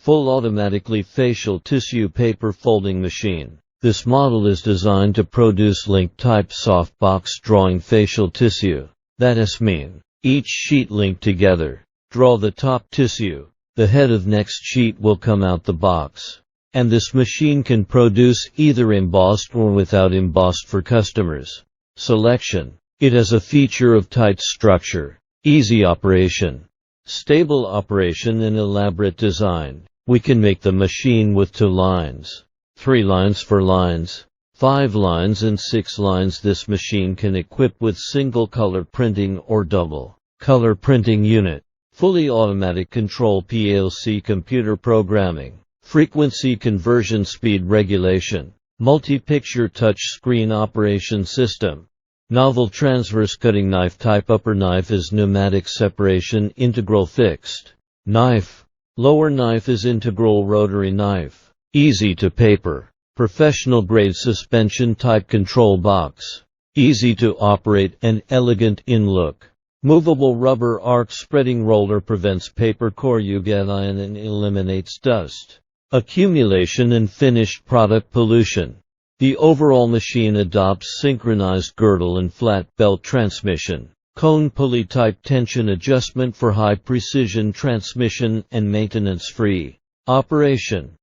full automatically facial tissue paper folding machine. This model is designed to produce link-type softbox drawing facial tissue. That is mean, each sheet linked together. Draw the top tissue. The head of next sheet will come out the box. And this machine can produce either embossed or without embossed for customers. Selection. It has a feature of tight structure, easy operation, stable operation and elaborate design. We can make the machine with 2 lines, 3 lines, 4 lines, 5 lines and 6 lines. This machine can equip with single color printing or double color printing unit. Fully automatic control PLC computer programming, frequency conversion, speed regulation, multi-picture touch screen operation system. Novel transverse cutting knife type. Upper knife is pneumatic separation integral fixed knife. Lower knife is integral rotary knife. Easy to paper. Professional grade suspension type control box. Easy to operate and elegant in look. Movable rubber arc spreading roller prevents paper corrugation and eliminates dust accumulation and finished product pollution. The overall machine adopts synchronized girdle and flat belt transmission. Cone pulley type tension adjustment for high precision transmission and maintenance-free operation.